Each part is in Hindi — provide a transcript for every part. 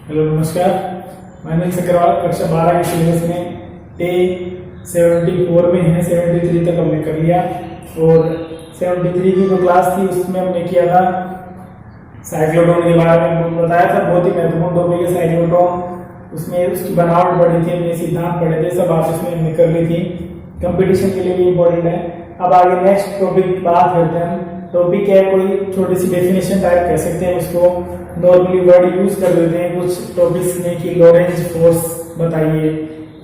हेलो नमस्कार, मैं अनिल अग्रवाल कक्षा 12 के सिलेबस में डे 74 में है। 73 तक हमने कर लिया और 73 की जो क्लास थी उसमें हमने किया था साइक्लोट्रॉन के बारे में बताया था। बहुत ही महत्वपूर्ण टॉपिक है साइक्लोट्रॉन। उसमें उसकी बनावट पढ़ी थी, हमने सिद्धांत पढ़े थे, सब आप इसमें हमने कर ली थी। कंपटीशन के लिए भी इम्पोर्टेंट है। अब आगे नेक्स्ट टॉपिक बात करते हैं। टॉपिक है कोई छोटी सी डेफिनेशन टाइप कह सकते हैं उसको, नॉर्मली वर्ड यूज कर देते हैं कुछ टॉपिक्स में कि लोरेंज फोर्स बताइए,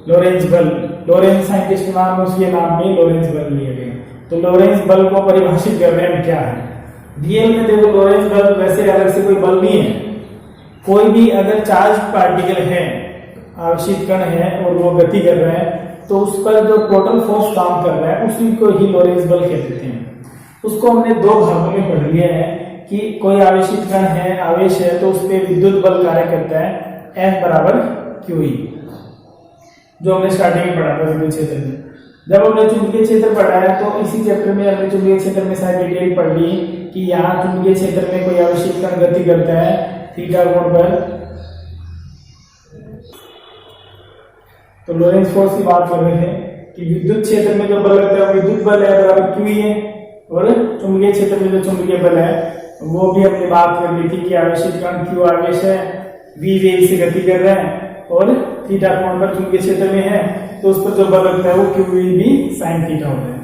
लोरेंज बल। लोरेंज साइंटिस्ट के नाम उसके नाम में लोरेंज बल लिए गए। तो लोरेंज बल को परिभाषित कर रहे हैं क्या है। रियल में देखो लोरेंज बल वैसे अलग से कोई बल नहीं है। कोई भी अगर चार्ज पार्टिकल है, आवेशित कण है और वो गति कर रहा है तो उस पर जो टोटल फोर्स काम कर रहा है उसी को ही लोरेंज बल कहते हैं। उसको हमने दो भागों में पढ़ लिया है कि कोई आवेशित कण है, आवेश है तो उस पर विद्युत बल कार्य करता है F बराबर QE, जो हमने स्टार्टिंग में पढ़ा था विद्युत क्षेत्र में। जब हमने चुंबकीय क्षेत्र पढ़ा है तो इसी चैप्टर में हमने चुंबकीय क्षेत्र में सारी डिटेल पढ़ ली कि यहाँ चुंबकीय क्षेत्र में कोई आवेशित कण गति करता है थीटा कोण पर। तो लोरेंज फोर्स की बात कर रहे थे कि विद्युत क्षेत्र में जो बल लगता है विद्युत बल है बराबर QE है, और चुंबकीय क्षेत्र में जो चुंबकीय बल है वो भी हमने बात कर ली थी कि आवेशित कण Q आवेश है, V वेग से गति कर रहा है और थीटा कोण पर चुंबकीय क्षेत्र में है तो उस पर जो बल लगता है वो QE भी sin थीटा होता है।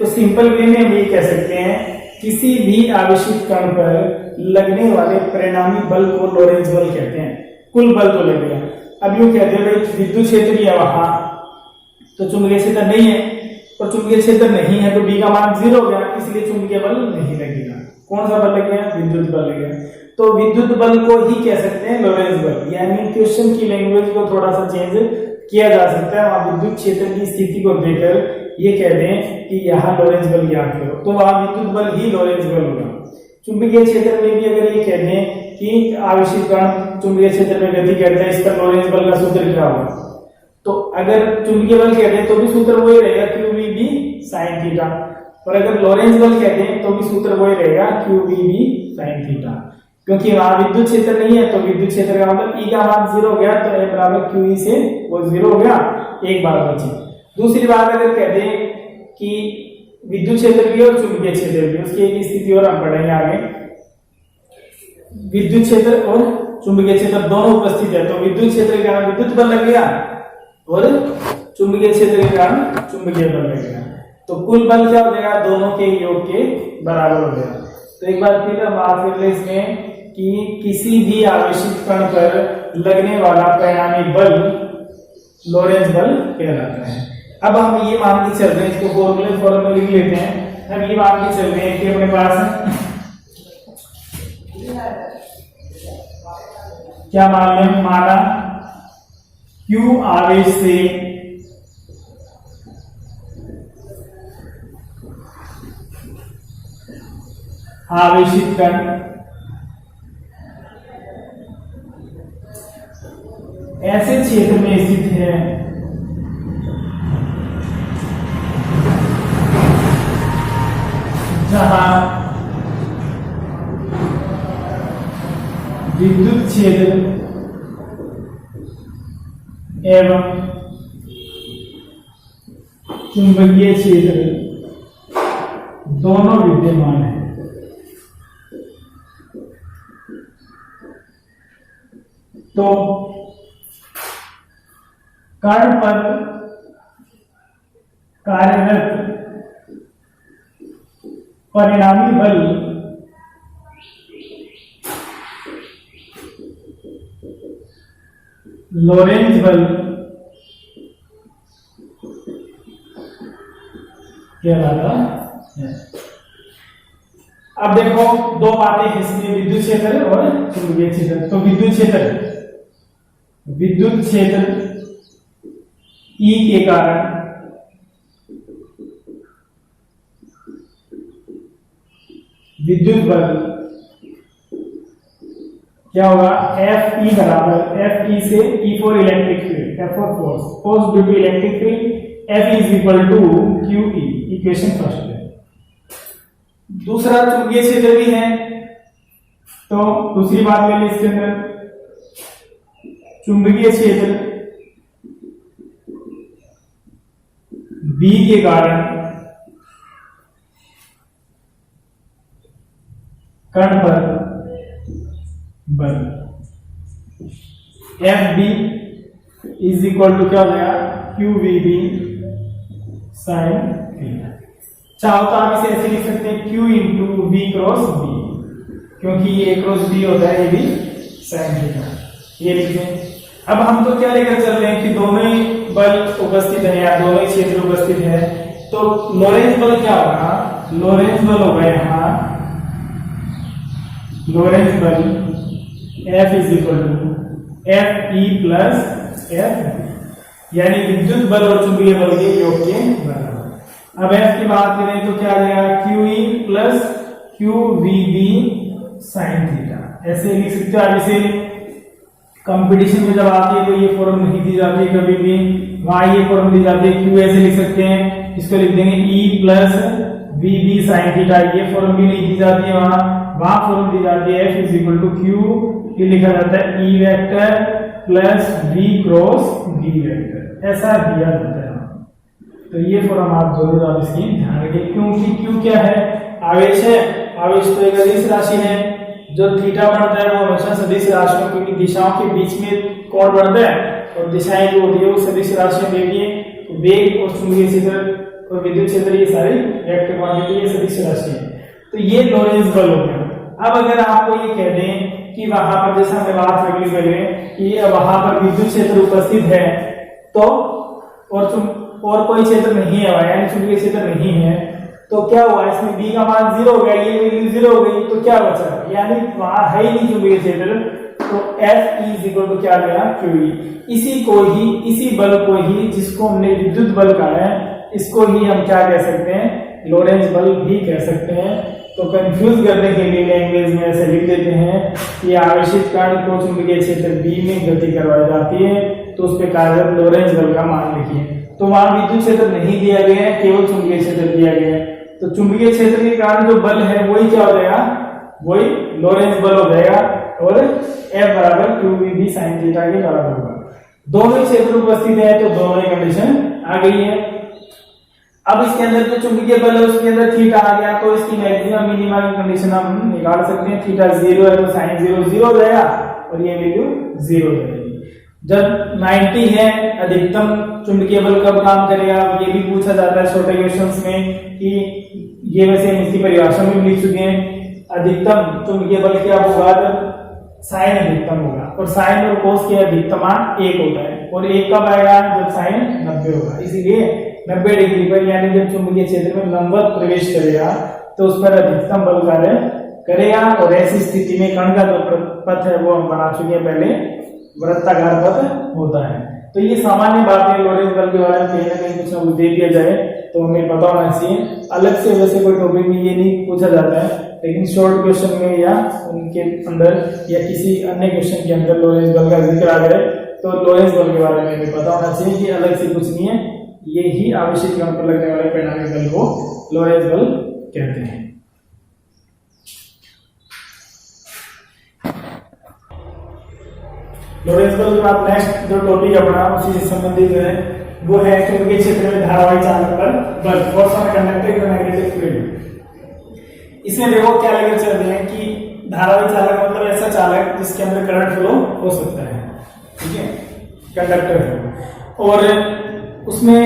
तो सिंपल वे में हम ये कह सकते हैं किसी भी आवेशित कण पर लगने वाले परिणामी बल को लोरेंज बल कहते हैं। कुल बल तो लग गया। अब यूं कहते हैं भाई विद्युत क्षेत्र ही है वहां तो चुंबकीय क्षेत्र नहीं है, और चुंबकीय क्षेत्र नहीं है तो B का मान 0 हो गया, इसलिए चुंबकीय बल नहीं लगेगा। कौन सा बल लग गया? विद्युत बल लग गया। तो विद्युत बल को ही कह सकते हैं लोरेंज बल। यानी क्वेश्चन की लैंग्वेज को थोड़ा सा चेंज किया जा सकता है। वहां विद्युत क्षेत्र की स्थिति को देखकर ये कहते हैं कि यहाँ लोरेंज बल याद करो, तो वहां विद्युत बल ही लोरेंज बल होगा। चुंबकीय क्षेत्र में भी अगर ये कहते हैं कि आवेशित कण चुंबकीय क्षेत्र में गति करता है, इस पर लोरेंज बल का सूत्र क्या होगा? तो अगर चुंबकीय बल कहते हैं तो भी सूत्र वही रहेगा QV भी sin थीटा, और अगर लोरेंज बल कहते हैं तो भी सूत्र वही रहेगा QV भी sin थीटा। क्योंकि वहां विद्युत क्षेत्र नहीं है तो विद्युत क्षेत्र का मतलब E का मान 0 हो गया तो F बराबर QE से वो 0 हो गया, एक बार बची। दूसरी बात अगर कहते हैं कि विद्युत क्षेत्र भी और चुंबकीय क्षेत्र भी, उसकी एक स्थिति और हम पढ़ेंगे आगे। विद्युत क्षेत्र और चुंबकीय क्षेत्र दोनों उपस्थित है तो विद्युत क्षेत्र के कारण विद्युत बल लगेगा और चुंबकीय क्षेत्र के कारण चुंबकीय बल लगेगा। तो कुल बल क्या हो जाएगा? दोनों के योग के बराबर हो जाएगा। तो एक बार फिर हम बात कर ले इसमें कि किसी भी आवेशित कण पर लगने वाला परिणामी बल लोरेंज बल कहलाता है। अब हम ये मान के चल रहे हैं, इसको फॉर्मूले में लिख लेते हैं। हम ये मान के चल रहे हैं कि अपने पास क्या मान लें? माना Q आवेश से आवेशित कण ऐसे क्षेत्र में स्थित है जहां विद्युत क्षेत्र एवं चुंबकीय क्षेत्र दोनों विद्यमान है। तो कण पर कार्यरत परिणामी बल लोरेंज बल कहलाता है। अब देखो दो बातें हैं इसमें, विद्युत क्षेत्र और चुंबकीय क्षेत्र। तो विद्युत क्षेत्र E के कारण विद्युत बल क्या होगा? Fe बराबर Fe से E for electric field, F for force due to electric field, F is equal to QE। Equation first है। दूसरा चुंबकीय क्षेत्र भी है, तो दूसरी बात ले ली इसके अंदर चुंबकीय क्षेत्र B के कारण कण पर बल FB इज इक्वल टू क्या हो गया QVB साइन थीटा। चाहो तो आप इसे ऐसे लिख सकते हैं Q into V cross B, क्योंकि ये A क्रॉस B होता है, ये भी साइन थीटा, ये लिखते हैं। अब हम तो क्या लेकर चल रहे हैं कि दोनों ही बल उपस्थित है या दोनों ही क्षेत्र उपस्थित है, तो लोरेंज बल क्या होगा, लोरेंज बल होगा यहाँ लोरेंज बल F is equal to FE plus F, यानी विद्युत बल और चुंबकीय बल के योग के बराबर। अब F की बात करें तो क्या आ जाएगा QE plus QVB sine theta, ऐसे लिख सकते हो आप इसे। कंपटीशन में जब आती है तो ये फॉर्म नहीं दी जाती है, कभी भी वहां ये फॉर्म दी जाती है, Q ऐसे लिख सकते हैं, इसको लिख देंगे E plus VB sine theta, ये फॉर्म भी नहीं दी जाती है, वहां फॉर्म दी जाती है F is equal to Q, ये लिखा जाता है E vector plus V cross B vector, ऐसा दिया जाता है। तो ये फॉर्म आप जरूर आप इसकी ध्यान रखें, क्योंकि Q क्या है, आवेश है, आवेश तो एक अदिश राशि है, जो थीटा बढ़ता है वो हमेशा सदिश राशियों की दिशाओं के बीच में कोण बढ़ता है, और दिशाएं जो होती है वो सदिश राशियां देती है, तो वेग और चुंबकीय क्षेत्र और विद्युत क्षेत्र ये सारी वेक्टर क्वांटिटी ये सदिश राशि है। तो ये लोरेंज बल हो गया। अब अगर आपको ये कह दें कि वहां पर, जैसा हमने बात रखी पहले कि वहां पर विद्युत क्षेत्र उपस्थित है, तो और कोई क्षेत्र नहीं है, यानी चुंबकीय क्षेत्र नहीं है, तो क्या हुआ, इसमें B का मान 0 हो गया, ये वैल्यू 0 हो गई, तो क्या बचा, यानी वहां है ही नहीं चुंबकीय क्षेत्र, तो F इज इक्वल टू क्या आ गया QE। इसी बल को ही जिसको हमने विद्युत बल कहा है, इसको ही हम क्या कह सकते हैं, लोरेंज बल भी कह सकते हैं। तो कंफ्यूज करने के लिए लैंग्वेज में ऐसे लिख देते हैं कि आवेशित कण को चुंबकीय क्षेत्र B में गति करवाई जाती है, तो उस पर कार्यरत लोरेंज बल का मान लिखिए। तो वहां विद्युत क्षेत्र नहीं दिया गया है, केवल चुंबकीय क्षेत्र दिया गया है, तो चुंबकीय क्षेत्र के कारण जो बल है वही क्या हो जाएगा, वही लोरेंज बल हो जाएगा, और F बराबर QVB साइन थीटा के बराबर होगा। दोनों क्षेत्र उपस्थित है तो दोनों की कंडीशन आ गई है। अब इसके अंदर जो चुंबकीय बल है उसके अंदर थीटा आ गया, तो इसकी मैक्सिमम मिनिमम की कंडीशन हम निकाल सकते हैं। थीटा 0 है तो साइन 0 हो जाएगा, और ये वैल्यू 0 हो जाएगी। जब 90 है अधिकतम चुंबकीय बल कब काम करेगा, ये भी पूछा जाता है छोटे क्वेश्चंस में, कि ये वैसे हम इसकी परिभाषा में लिख चुके हैं। अधिकतम चुंबकीय बल क्या होगा, जब साइन अधिकतम होगा, और साइन और कोस के अधिकतम मान 1 होता है, और 1 कब आएगा, जब साइन 90 होगा। इसीलिए 90 डिग्री पर, यानी जब चुंबकीय क्षेत्र में लंबवत प्रवेश करेगा तो उस पर अधिकतम बल कार्य करेगा, और ऐसी स्थिति में कण का जो पथ है वो हम बना चुके हैं पहले, वृत्ताकार पथ होता है। तो ये सामान्य बात है, लोरेंज बल के बारे में कहीं ना कहीं कुछ ना कुछ दे दिया जाए तो हमें पता होना चाहिए। अलग से वैसे कोई टॉपिक में ये नहीं पूछा जाता है, लेकिन शॉर्ट क्वेश्चन में या उनके अंदर या किसी अन्य क्वेश्चन के अंदर लोरेंज बल का जिक्र आ जाए तो लोरेंज बल के बारे में हमें पता होना चाहिए कि अलग से कुछ नहीं है, ये ही आवेशित कण पर लगने वाले परिणामी बल को लोरेंज बल कहते हैं। लोरेंज बल के बाद नेक्स्ट जो टॉपिक अपना उसी से संबंधित है वो है चुंबकीय क्षेत्र में धारावाही चालक पर बल, force on conductor magnetic field. इसमें देखो क्या लेकर चल रहे हैं कि धारावाही चालक मतलब ऐसा चालक जिसके अंदर करंट फ्लो हो सकता है, ठीक है, कंडक्टर है, और उसमें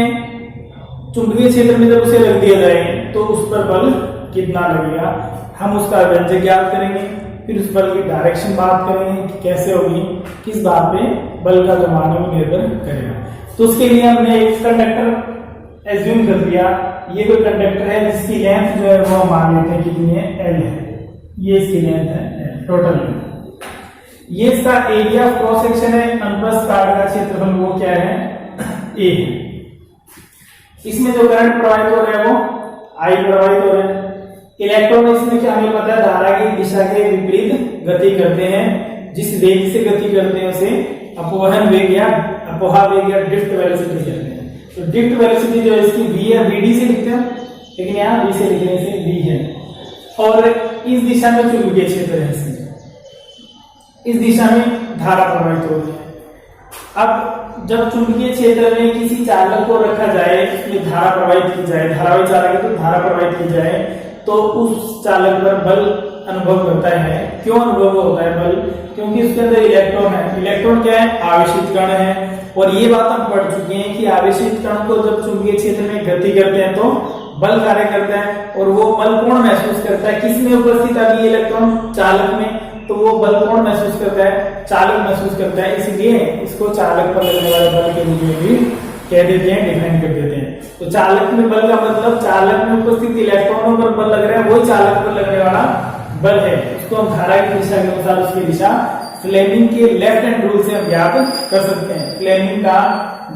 चुंबकीय क्षेत्र में जब उसे रख दिया जाए तो उस पर बल कितना लगेगा, हम उसका व्यंजक ज्ञात करेंगे, फिर उस बल की डायरेक्शन बात करेंगे कि कैसे होगी, किस बात पे बल का जो मान है वो निर्भर करेगा। तो उसके लिए हमने एक कंडक्टर एज्यूम कर दिया, ये कोई कंडक्टर है जिसकी लेंथ जो है वो हम मान लेते हैं कितनी है, L है, ये इसकी लेंथ है टोटल लेंथ। ये इसका एरिया ऑफ क्रॉस सेक्शन है, अनुप्रस्थ काट का क्षेत्रफल वो क्या है, A है। इसमें जो करंट प्रवाहित हो रहा है वो I प्रवाहित हो रहा है। इलेक्ट्रॉन इसमें क्या हमें पता है, धारा की दिशा के विपरीत गति करते हैं, जिस वेग से गति करते हैं उसे अपवहन वेग या अपोहा वेग या ड्रिफ्ट वेलोसिटी कहते हैं। तो ड्रिफ्ट वेलोसिटी जो है इसकी v है, vd से लिखते हैं, लेकिन यहाँ v से लिखने से v है, और इस दिशा में चुंबकीय क्षेत्र है, इस दिशा में धारा प्रवाहित हो रही है। अब जब चुंबकीय क्षेत्र में किसी चालक को रखा जाए, उसमें धारा प्रवाहित की जाए, धारावाही चालक है तो धारा प्रवाहित की जाए, तो उस चालक पर बल अनुभव करता है। क्यों अनुभव होता है बल? क्योंकि उसके अंदर इलेक्ट्रॉन है। इलेक्ट्रॉन क्या है? आवेशित कण है। और ये बात हम पढ़ चुके हैं कि आवेशित कण को जब चुंबकीय क्षेत्र में गति करते हैं तो बल कार्य करता है। और वो बल कौन महसूस करता है? किसमें उपस्थित अभी इलेक्ट्रॉन? चालक में। तो वो बल कौन महसूस करता है? चालक महसूस करता है। इसलिए इसको चालक पर लगने वाले बल के रूप में भी कह देते हैं, डिफाइन कर देते हैं। तो चालक में बल का मतलब चालक में उपस्थित इलेक्ट्रॉनों पर बल लग रहा है, वही चालक पर लगने वाला बल है। उसको हम धारा की दिशा के अनुसार उसकी दिशा फ्लेमिंग के लेफ्ट हैंड रूल से हम ज्ञात कर सकते हैं। फ्लेमिंग का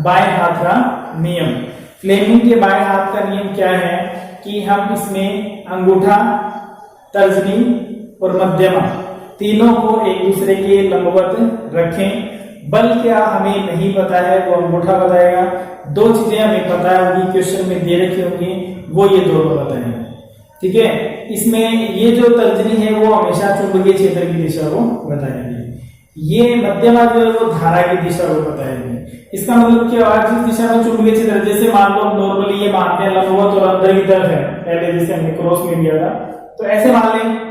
बाएं हाथ का नियम। फ्लेमिंग के बाएं हाथ का नियम क्या है कि हम इसमें अंगूठा, तर्जनी और मध्यमा तीनों को एक दूसरे के लंबवत रखें। बल क्या हमें नहीं पता है, वो अंगूठा बताएगा। दो चीजें हमें पता होगी, क्वेश्चन में दे रखी होंगी, वो ये दोनों बताएंगे। ठीक है। इसमें ये जो तर्जनी है वो हमेशा चुंबकीय क्षेत्र की दिशा को बताएगी। ये मध्यमा जो है वो धारा की दिशा को बताएगी। इसका मतलब क्या हुआ? जिस दिशा में चुंबकीय क्षेत्र, जैसे मान लो हम नॉर्मली ये मानते हैं लंबवत और अंदर की तरफ है, पहले जैसे हमने क्रॉस में लिया था, तो ऐसे मान लें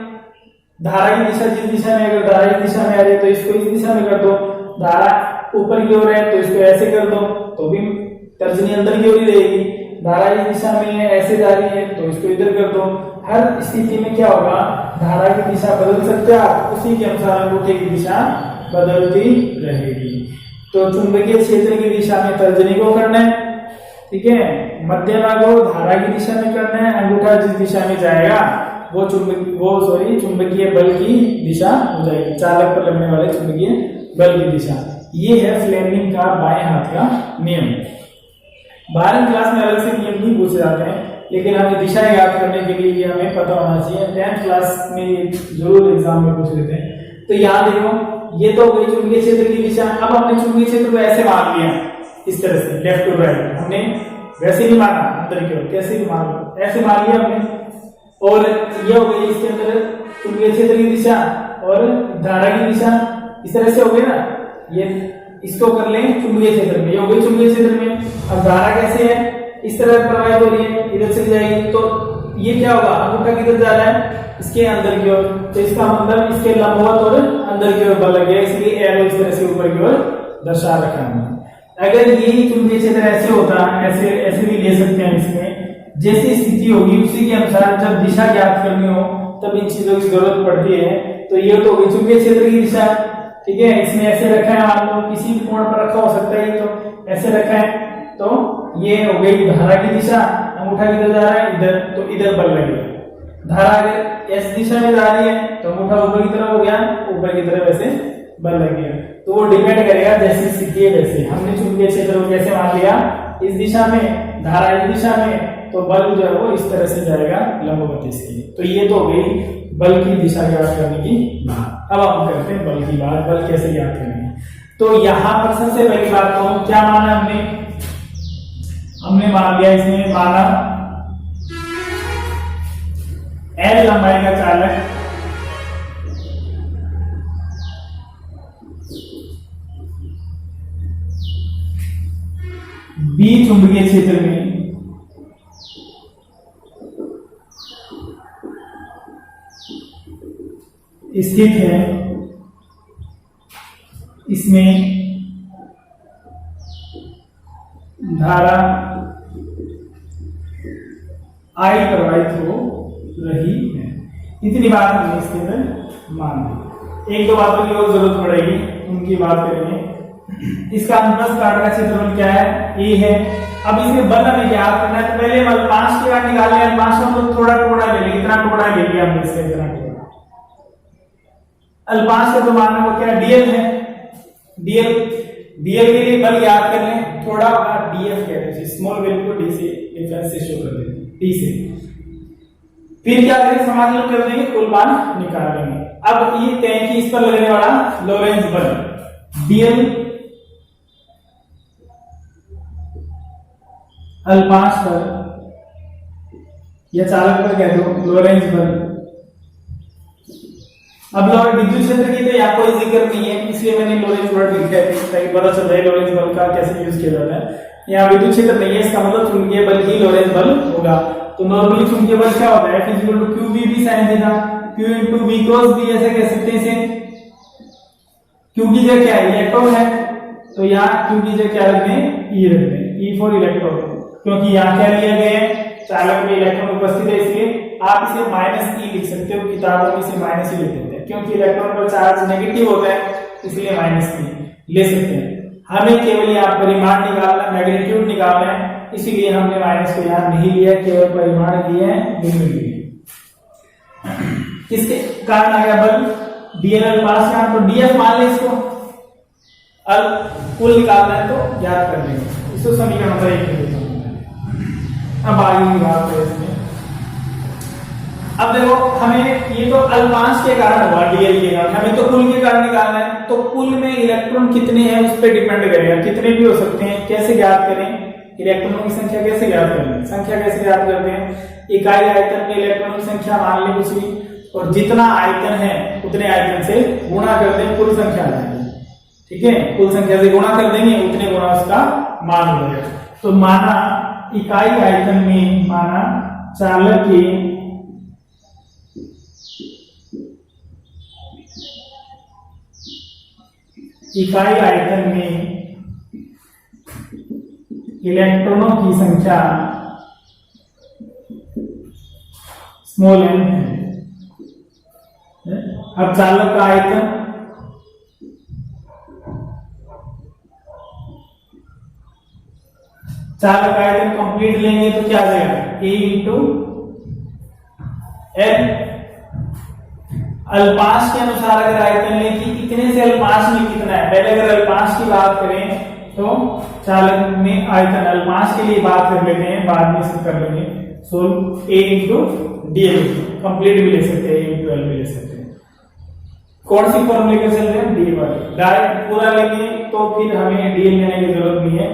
धारा की दिशा जिस दिशा में, अगर धारा की दिशा में आ रही है तो इसको इस दिशा में कर दो, धारा ऊपर की ओर है तो इसको ऐसे कर दो, तो भी तर्जनी अंदर की ओर ही रहेगी। धारा इस दिशा में ऐसे जा रही है तो इसको इधर कर दो। हर स्थिति में क्या होगा? धारा की दिशा बदल सकते हैं आप, उसी के अनुसार अंगूठे की दिशा बदलती रहेगी। तो चुंबकीय क्षेत्र की दिशा में तर्जनी को करना है, ठीक है, मध्यमा को धारा की दिशा में करना है, अंगूठा जिस दिशा में जाएगा वो चुंबकीय बल की दिशा हो जाएगी, चालक पर लगने वाले चुंबकीय बल की दिशा। ये है फ्लेमिंग का बाएं हाथ का नियम। 12वीं क्लास में अलग से नियम नहीं पूछे जाते हैं, लेकिन हमें दिशा याद करने के लिए ये हमें पता होना चाहिए। 10th क्लास में जरूर एग्जाम में पूछ लेते हैं। तो यहाँ देखो, ये तो गई चुंबकीय क्षेत्र की दिशा। अब हमने चुंबकीय क्षेत्र को ऐसे मान लिया, इस तरह से लेफ्ट टू राइट, हमने वैसे नहीं माना अंदर की ओर, कैसे भी मान लो, ऐसे मान लिया हमने। और ये हो गई इसके अंदर चुंबकीय क्षेत्र की दिशा और धारा की दिशा, इस तरह से हो गई ना। ये इसको कर लें चुंबकीय क्षेत्र में, ये हो गई चुंबकीय क्षेत्र में। अब धारा कैसे है? इस तरह प्रवाहित हो रही है, इधर से जाएगी, तो ये क्या होगा? अंगूठा किधर जा रहा है? इसके अंदर की ओर, तो इसका मतलब इसके लंबवत और अंदर की ओर बल लग गया, इसलिए एरो इस तरह से ऊपर की ओर दर्शा रखा है। अगर यही चुंबकीय क्षेत्र ऐसे होता, ऐसे भी ले सकते हैं, इसमें जैसी स्थिति होगी उसी के अनुसार जब दिशा ज्ञात करनी हो तब इन चीजों की जरूरत पड़ती है। तो ये तो होगी चुंबकीय क्षेत्र की दिशा, ठीक है। इसमें ऐसे रखा है, मान लो किसी भी कोण पर रखा हो सकता है, तो ऐसे रखा है, तो ये हो गई धारा की दिशा। अंगूठा किधर जा रहा है? इधर, तो इधर बल लगेगा। धारा अगर इस दिशा में जा रही है तो अंगूठा ऊपर की तरफ हो गया, ऊपर की तरफ ऐसे बल लगेगा। तो वो डिपेंड करेगा जैसी स्थिति है वैसे। हमने चुंबकीय क्षेत्र को कैसे मान लिया? इस दिशा में, धारा इस दिशा में, तो बल जो है वो इस तरह से जाएगा लंबवत इसकी। तो ये तो हो गई बल की दिशा ज्ञात करने की बात। अब हम करते हैं बल की बात, बल कैसे ज्ञात करेंगे। तो यहाँ पर सबसे पहली बात तो क्या माना हमने मान लिया, इसमें माना L लंबाई का चालक B चुंबकीय क्षेत्र में स्थित है, इसमें धारा I प्रवाहित हो रही है। इतनी बात हमने इसके अंदर मान ली। एक दो बातों की और जरूरत पड़ेगी, उनकी बात करेंगे। इसका अनुप्रस्थ काट का क्षेत्रफल क्या है? ए है। अब इसमें बल हमें ज्ञात करना है, तो पहले हम 5 के बाद निकाल लें। 5 का तो थोड़ा टुकड़ा ले लें, इतना टुकड़ा ले लिया हमने इससे, इतना टुकड़ा। अल्पांश का तो मानना वो क्या डीएल है, डीएल के लिए बल याद कर लें, थोड़ा डीएफ कहते हैं, स्मॉल वैल्यू को डी से डिफरेंस से शो कर देंगे, डी से। फिर क्या करेंगे? समाकलन कर देंगे, कुल मान निकाल लेंगे। अब ये कहें कि इस पर लगने वाला लोरेंज बल डीएल अल्पांश पर या चालक पर कह दो लोरेंज बल अब विद्युत क्षेत्र की तो यहाँ कोई जिक्र नहीं है, इसलिए मैंने लोरेंट्ज वर्ड लिखा है ताकि पता चल रहा है लोरेंट्ज बल का कैसे यूज किया जाता है। यहाँ विद्युत क्षेत्र नहीं है, इसका मतलब चुंबकीय बल ही लोरेंट्ज बल होगा। तो नॉर्मली चुंबकीय बल क्या होता है, F equal to Q B भी sine theta, Q into B cross B ऐसे कह सकते हैं इसे। क्यू की जगह क्या है, इलेक्ट्रॉन है, तो यहाँ क्यू की जगह क्या रख दें, ई रख दें, ई फॉर इलेक्ट्रॉन, क्योंकि यहाँ क्या लिया गया है, चालक में इलेक्ट्रॉन उपस्थित है, इसलिए आप इसे माइनस ई लिख सकते हो, किताबों में इसे माइनस ई लिख देते हैं, क्योंकि इलेक्ट्रॉन पर चार्ज नेगेटिव होता है, इसलिए माइनस ई ले सकते हैं। हमें केवल यहाँ परिमाण निकालना, मैग्नीट्यूड निकालना है, इसीलिए हमने माइनस को यहाँ नहीं लिया, केवल परिमाण लिए हैं, बिंदु लिए। किसके कारण आ गया बल, डीएल पास का, तो डीएफ मान ले इसको, अब कुल निकालना है तो याद कर लेंगे इसको, समीकरण नंबर 1 में देता हूं। अब आगे की बात है इसमें, अब देखो हमें ये तो अल्पांश के कारण हुआ, डीएल के कारण, हमें तो कुल के कारण निकालना है, तो कुल में इलेक्ट्रॉन कितने हैं उस पर डिपेंड करेगा, कितने भी हो सकते हैं। कैसे ज्ञात करें, इलेक्ट्रॉनों की संख्या कैसे ज्ञात करें, संख्या कैसे ज्ञात करते हैं, इकाई आयतन में इलेक्ट्रॉनों की संख्या मान ले कुछ भी, और जितना आयतन है उतने आयतन से गुणा कर दें, कुल संख्या आ जाएगी। ठीक है, कुल संख्या से गुणा कर देंगे, उतने गुणा उसका मान हो जाएगा। तो माना इकाई आयतन में, माना चालक के इकाई आयतन में इलेक्ट्रॉनों की संख्या स्मॉल एन है। अब चालक का आयतन, चालक आयतन कंप्लीट लेंगे तो क्या आ जाएगा, ए इंटू एल। अल्पांश के अनुसार अगर आयतन लें कि कितने से अल्पांश में कितना है, पहले अगर अल्पांश की बात करें तो चालक में आयतन, अल्पांश के लिए बात कर लेते हैं, बाद में इसको कर लेंगे सोल्व। ए इंटू डीएल कंप्लीट भी ले सकते हैं, ए इंटू एल भी ले सकते हैं। कौन सी फॉर्म लेकर चल रहे हैं, डी वाली, डायरेक्ट पूरा लेंगे तो फिर हमें डीएल लेने की जरूरत नहीं है।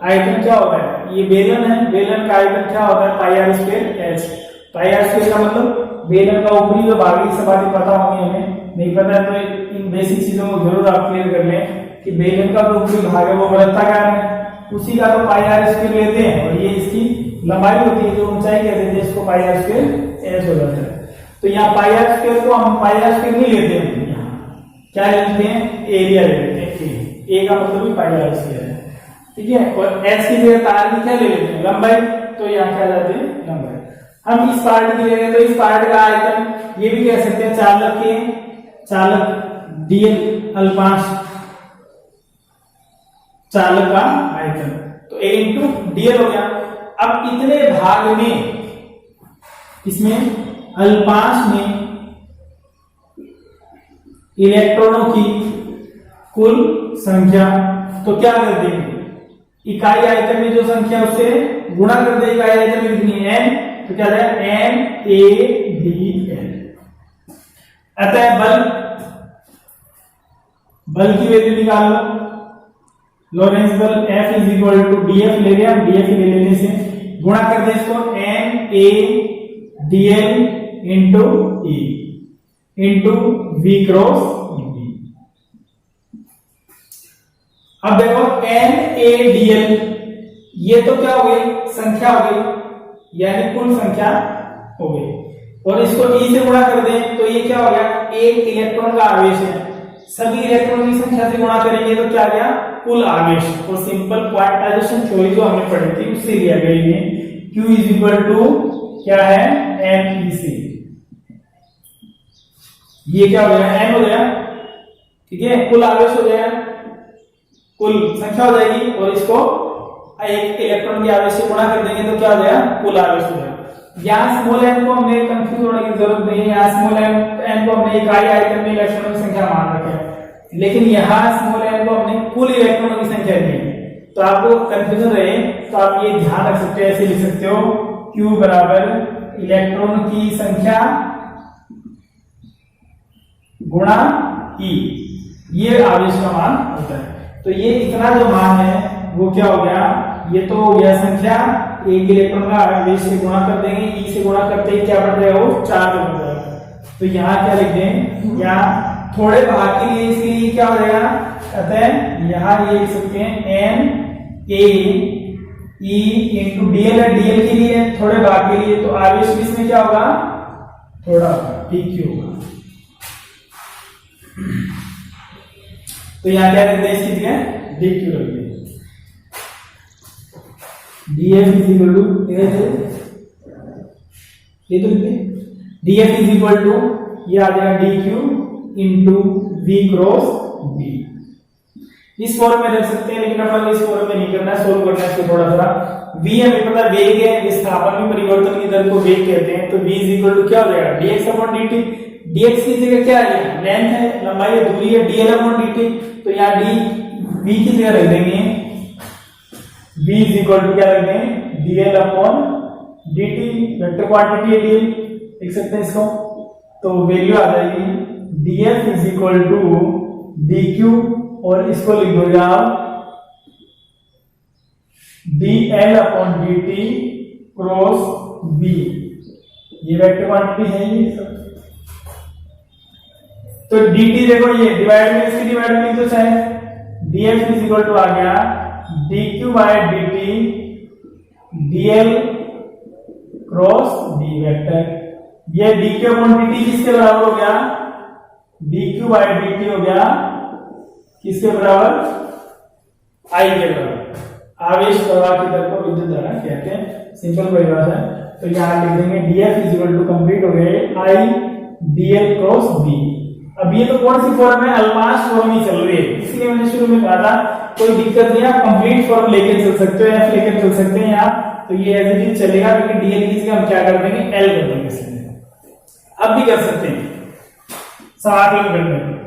आयतन क्या होता है, ये बेलन है, बेलन का आयतन क्या होता है, pi r square h. Pi r square का मतलब बेलन का ऊपरी जो भाग, इस बात पता होगी, हमें नहीं पता है तो इन बेसिक चीजों को जरूर आप क्लियर कर लें कि बेलन का जो ऊपरी भाग है वो वृत्ताकार है, उसी का तो पाई आर स्क्वायर लेते हैं, और ये इसकी लंबाई होती है, जो ऊंचाई कहते हैं, इसको पाई आर स्क्वायर एच हो जाता है। तो यहाँ पाई आर स्क्वायर को हम पाई आर स्क्वायर नहीं लेते हैं, यहाँ क्या लेते हैं, एरिया ले लेते हैं, ए का मतलब भी पाई आर स्क्वायर है। ठीक है, और एच की जगह तार की क्या ले लेते हैं, लंबाई, तो यहाँ क्या जाते हैं, लंबाई। हम इस पार्ट की लेंगे तो इस पार्ट का आयतन ये भी कह सकते हैं, चालक के, चालक डीएल अल्पांश चालक का आयतन, तो ए इंटू डीएल हो गया। अब इतने भाग में, इसमें अल्पांश में इलेक्ट्रॉनों की कुल संख्या, तो क्या कर देंगे, इकाई आयतन में जो संख्या उससे गुणा कर दें, इकाई आयतन में कितनी है, एन, तो क्या है, एन ए डी एल। अतः बल की वैल्यू निकाल लो, लोरेंट्ज बल F is equal to DF ले लिया, डीएफ ले लेने से गुणा कर दें इसको, N A D L into E into V cross B. अब देखो एन ए डी एल, ये तो क्या हो गई, संख्या हो गई, यानी कुल संख्या हो गई, और इसको ई से गुणा कर दें तो ये क्या हो गया, एक इलेक्ट्रॉन का आवेश है, सभी इलेक्ट्रॉन की संख्या से गुणा करेंगे तो क्या गया, कुल आवेश। और सिंपल क्वांटाइजेशन थ्योरी जो हमने पढ़ी थी उससे लिया गया ये, Q इज इक्वल टू क्या है, एम ई सी, ये क्या हो गया, एम हो गया। ठीक है, कुल आवेश हो गया, कुल संख्या हो जाएगी, और इसको एक इलेक्ट्रॉन के आवेश से गुणा कर देंगे तो क्या हो जाएगा, कुल आवेश हो जाएगा। यहाँ स्मॉल एन को हमने कंफ्यूज होने की जरूरत नहीं है, यहाँ स्मॉल एन को हमने इकाई आयतन में इलेक्ट्रॉनों की संख्या मान रखा है, लेकिन यहाँ स्मॉल एन को हमने कुल इलेक्ट्रॉनों की संख्या दी है, तो आपको कंफ्यूजन रहे तो आप ये ध्यान रख सकते हो, ऐसे लिख सकते हो, Q बराबर इलेक्ट्रॉन की संख्या गुणा E, ये आवेश का मान होता है। तो ये इतना जो मान है वो क्या हो गया, ये तो हो गया संख्या, एक इलेक्ट्रॉन का आवेश से गुणा कर देंगे, ई से गुणा करते ही क्या बढ़ जाएगा, वो 4 बढ़ जाएगा। तो यहाँ क्या लिख दें, यहाँ थोड़े भाग के लिए इसलिए क्या हो जाएगा, कहते हैं यहाँ ये लिख सकते हैं N A E into DL है, डीएल के लिए थोड़े भाग के लिए, तो आवेश इसमें क्या होगा, थोड़ा डीक्यू होगा। तो यहाँ क्या लिखते हैं इसकी जगह डीक्यू रख दें, डीएफ इज इक्वल टू ये तो लिखते हैं डीएफ इज इक्वल टू ये आ जाएगा DQ into V cross B. इस फॉर्म में रख सकते हैं, लेकिन अपन इस फॉर्म में नहीं करना है, सोल्व करना है इसको थोड़ा सा। v हमें पता वेग है, विस्थापन में परिवर्तन की दर को वेग कहते हैं, तो v इज इक्वल टू क्या हो जाएगा dx अपॉन dt। dx की जगह क्या है, लेंथ है, लंबाई है, दूरी है, dl अपॉन dt, तो यहाँ d v की जगह रख देंगे v इज इक्वल टू क्या रख देंगे dl upon dt, vector quantity है dl, लिख सकते हैं इसको, तो वैल्यू आ जाएगी df is equal to dq, और इसको लिख दोगे आप dl upon dt cross b, ये वेक्टर क्वांटिटी है ये सब। तो dt देखो ये डिवाइड में इसकी डिवाइड में तो चाहे df इज इक्वल टू आ गया dq by dt dl cross b vector. ये dq अपॉन dt किसके बराबर हो गया, dq बाय dt हो गया किसके बराबर, I के बराबर। आवेश प्रवाह की दर को विद्युत धारा कहते हैं, सिंपल परिभाषा है। तो यहाँ लिख देंगे df is equal to complete हो गए I dl क्रॉस b। अब ये तो कौन सी फॉर्म है, अल्पांश फॉर्म ही चल रही है, इसलिए मैंने शुरू में कहा था कोई दिक्कत नहीं है, आप कंप्लीट फॉर्म लेके चल सकते हो या लेके चल सकते हैं यहाँ, तो ये एज इट इज चलेगा, क्योंकि dl की जगह हम क्या कर देंगे l कर देंगे, इसलिए अब भी कर सकते हैं समाकलन करने में।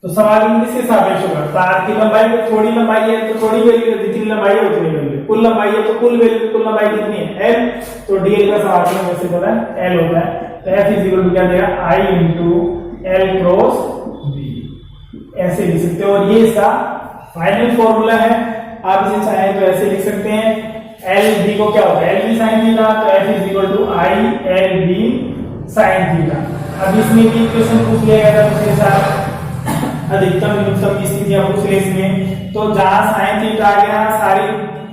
तो समाकलन किसके सापेक्ष होगा, तार की लंबाई में थोड़ी लंबाई है तो थोड़ी वैल्यू, जितनी लंबाई है उतनी वैल्यू, कुल लंबाई है तो कुल वैल्यू, कुल लंबाई कितनी है l, तो dl का समाकलन वैसे पता है l होता है, तो f इज इक्वल टू क्या देगा I into l cross b, ऐसे लिख सकते हो। और ये इसका फाइनल फॉर्मूला है, आप इसे चाहें तो ऐसे लिख सकते हैं, l b को क्या होता है l b sin थीटा, तो f is equal to I l b sin theta. अब इसमें भी इक्वेशन पूछ लिया गया था उसके साथ अधिकतम न्यूनतम की स्थितियां पूछ ले इसमें, तो जहां साइन थीटा आ गया सारी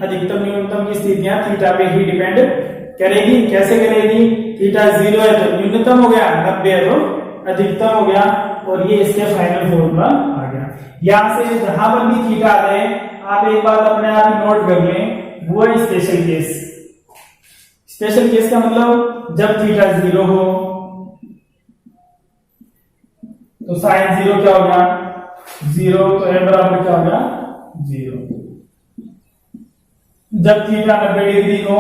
अधिकतम न्यूनतम की स्थितियां थीटा पे ही डिपेंड करेगी। कैसे करेगी, थीटा 0 है तो न्यूनतम हो गया, 90 है तो अधिकतम हो गया, और ये इसके फाइनल फॉर्मूला आ गया। यहां से जहां पर भी थीटा आ गए, आप एक बात अपने आप ही नोट कर लें, वो है स्पेशल केस। स्पेशल केस का मतलब जब थीटा 0 हो तो साइन 0 क्या होगा 0, तो m बराबर क्या होगा 0। जब थीटा 90 डिग्री हो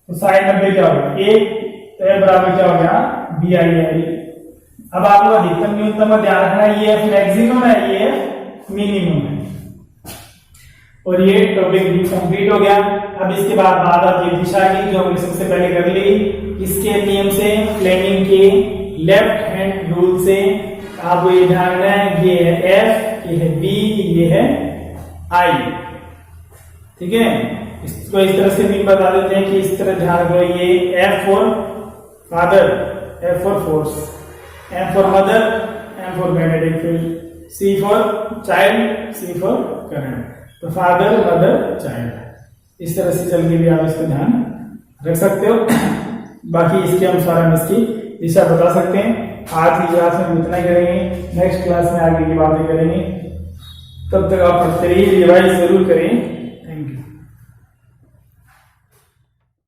तो साइन 90 क्या होगा 1, तो m बराबर क्या होगा BI। अब आपको अधिकतम न्यूनतम का ध्यान रखना है, ये मैक्सिमम है, ये मिनिमम है, और ये टॉपिक भी कंप्लीट हो गया। अब इसके बाद बात आती है दिशा की, जो हमने सबसे पहले कर ली। इसके नियम से, फ्लेमिंग के लेफ्ट हैंड रूल से आपको ये ध्यान रखना है, ये है F, ये है B, ये है I, ठीक है। इसको इस तरह से भी बता देते हैं कि इस तरह ध्यान रखो, ये F for father, F for force, M for mother, M for magnetic field, C for child, C for current, तो फादर मदर चाइल्ड, इस तरह से चल के भी आप इसका ध्यान रख सकते हो। बाकी इसके अनुसार हम इसकी दिशा बता सकते हैं। आज की क्लास में इतना ही करेंगे, नेक्स्ट क्लास में आगे की बातें करेंगे। तब तक आप पढ़ते रहिए, रिवाइज जरूर करें। Thank you.